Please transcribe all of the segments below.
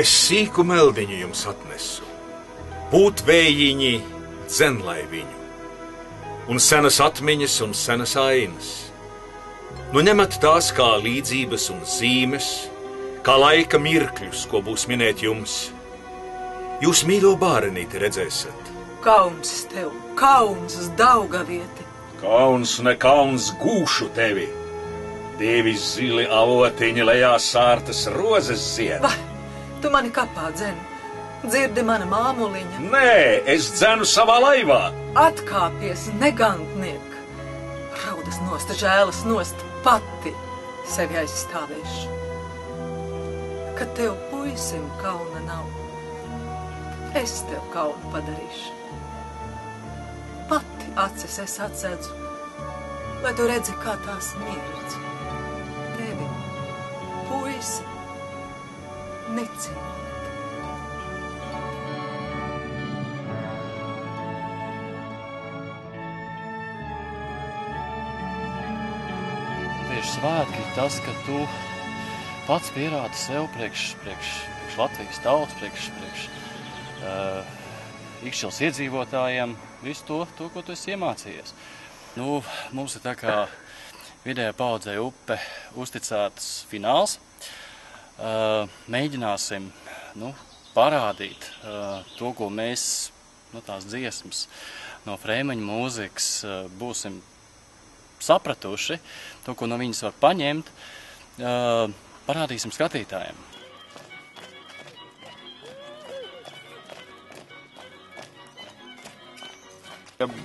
Es sīku meldiņu jums atnesu, pūtvējiņi dzenlai viņu, un senas atmiņas un senas ainas. Nu ņemat tās kā līdzības un zīmes, kā laika mirkļus, ko būs minēt jums. Jūs mīļo bārenīti redzēsiet. Kauns tev, kauns Daugavieti. Kauns ne kauns gūšu tevi. Dievis zili avotiņi lejā sārtas rozes zied. Vai, tu mani kapā dzeni. Dzirdi mana māmuliņa. Nē, es dzenu savā laivā. Atkāpies, negantniek. Raudas nost, žēlas nost, pati sevi aizstāvēšu. Kad tev puisim kauna nav, es tev kaunu padarīšu. Pati acis es atsedzu, lai tu redzi, kā tās mirdz. Tevi, puisi, necīnīt. Tieši svētki ir tas, ka tu pats pierādi sev priekš Latvijas tautas, priekš Ikšķilas iedzīvotājiem visu to, ko tu esi iemācījies. Nu, mums ir tā kā vidējā paudzei upe uzticētas fināls. Mēģināsim parādīt to, ko mēs no tās dziesmas, no Frēmeņa mūzikas būsim sapratuši, to, ko no viņas var paņemt, parādīsim skatītājiem.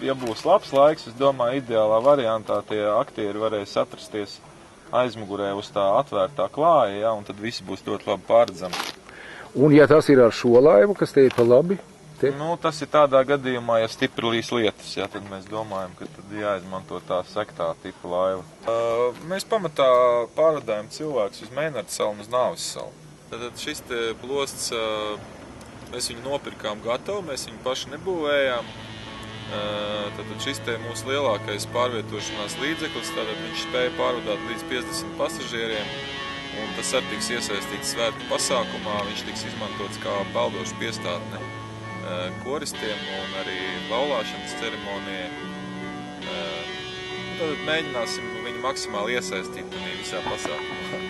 Ja būs labs laiks, es domāju, ideālā variantā tie aktieri varēs atrasties aizmugurē uz tā atvērtā klāja, ja, un tad visi būs ļoti labi pārredzami. Un ja tas ir ar šo laivu, kas te ir pa labi? Te? Nu, tas ir tādā gadījumā, ja stipri līs lietas, ja, tad mēs domājam, ka tad jāizmanto tā sektā tipa laiva. Mēs pamatā pārvadājam cilvēkus uz Meinarda salu un uz Nāves salu. Tad šis te plosts, mēs viņu nopirkām gatavu, mēs viņu paši nebūvējām. Tad šis te mūsu lielākais pārvietošanās līdzeklis, tātad viņš spēja pārvadāt līdz 50 pasažieriem, un tas arī tiks iesaistīts svētku pasākumā, viņš tiks izmantots kā peldoša piestātne koristiem un arī laulāšanas ceremonijai. Tad mēģināsim viņu maksimāli iesaistīt visā pasākumā.